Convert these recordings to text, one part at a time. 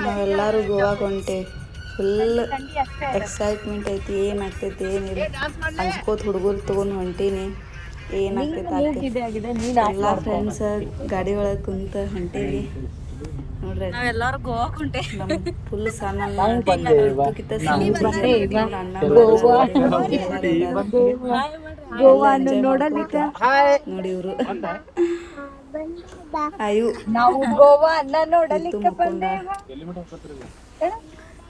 ನಾವೆಲ್ಲರೂ ಗೋವಾಗೆ ಹೊಂಟೇವಿ. Full excitement ಐತಿ. ಏನಾಗ್ತೈತಿ ಏನಿಲ್ಲ ಅನ್ಸ್ಕೋತ ಹುಡುಗರು ತೊಗೊಂಡು ಹೊಂಟೀನಿ. ಏನಾಗ್ತೈತಿ ಎಲ್ಲ ಫ್ರೆಂಡ್ಸ್ ಗಾಡಿ ಒಳಗೆ ಕುಂತ ಹೊಂಟೀವಿ ನೋಡ್ರಿ. ನಾವೆಲ್ಲರೂ ಗೋವಾಕ್ ಹೊಂಟೇವಿ. ನಮ್ಮ ಫುಲ್ ಸಣ್ಣ ನೋಡಿ ಇವರು ಅಯ್ಯು ನಾವು ಗೋವಾ ಅನ್ನ ನೋಡಲಿಕ್ಕೆ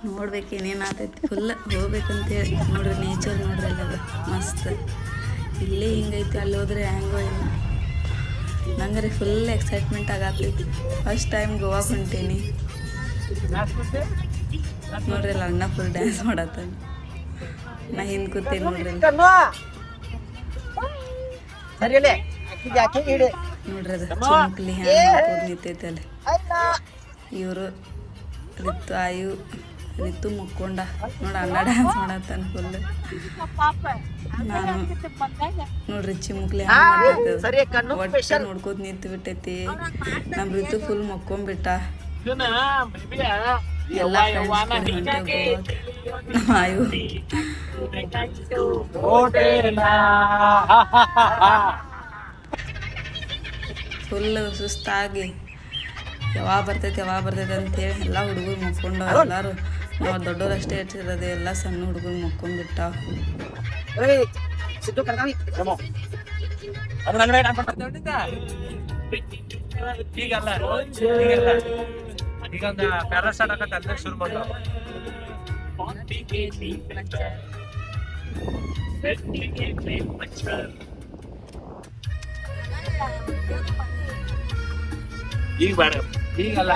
ನೋಡ್ಬೇಕು ಏನೇನಾಗ್ತೈತಿ. ಫುಲ್ ಹೋಗ್ಬೇಕಂತೇಳಿ ನೋಡ್ರಿ. ನೇಚರ್ ನೋಡ್ರಿ ಅಲ್ಲ ಮಸ್ತ್. ಇಲ್ಲೇ ಹಿಂಗೈತಿ, ಅಲ್ಲಿ ಹೋದ್ರೆ ಹೆಂಗೋ ಇಲ್ಲ. ನಂಗೆ ಫುಲ್ ಎಕ್ಸೈಟ್ಮೆಂಟ್ ಆಗತ್ತೈತಿ. ಫಸ್ಟ್ ಟೈಮ್ ಗೋವಾಗೆ ಹೊಂಟೀನಿ ನೋಡ್ರಿ. ಅಲ್ಲ ಅಣ್ಣ ಫುಲ್ ಡ್ಯಾನ್ಸ್ ಮಾಡತ್ತ. ನಾ ಹಿಂದೆ ಕೂತೀನಿ ನೋಡ್ರಿ. ನೋಡ್ರಿ ಅದು ಚಿಮಕ್ಲಿ ಹ್ಯಾಂಗ ನಿಂತೈತೆ ಅಲ್ಲಿ. ಇವರು ರಿತು ಆಯು ರಿತು ಮುಕ್ಕೊಂಡ ನೋಡ ಅಣ್ಣ ಡ್ಯಾನ್ಸ್ ಮಾಡತ್ತಾನ ಫುಲ್. ನಾನು ನೋಡ್ರಿ ಚಿಮುಕ್ಲಿ ಒಟ್ಟು ನೋಡ್ಕೋತ ನಿಂತು ಬಿಟ್ಟೈತಿ. ನಮ್ಮ ರಿತು ಫುಲ್ ಮಕ್ಕೊಂಬಿಟ್ಟ. ಎಲ್ಲ ಆಯು ಫುಲ್ ಸುಸ್ತಾಗಿ ಯಾವಾಗ ಬರ್ತೈತಿ ಅಂತೇಳಿ ಎಲ್ಲ ಹುಡುಗರು ಮಕ್ಕೊಂಡು ಎಲ್ಲರೂ ನಾವು ದೊಡ್ಡವ್ರು ಅಷ್ಟೇ ಇಟ್ಟಿರೋದು. ಎಲ್ಲ ಸಣ್ಣ ಹುಡುಗರು ಮಕ್ಕೊಂಡ್ಬಿಟ್ಟ. ಈಗ ಬೇಡ ಈಗಲ್ಲ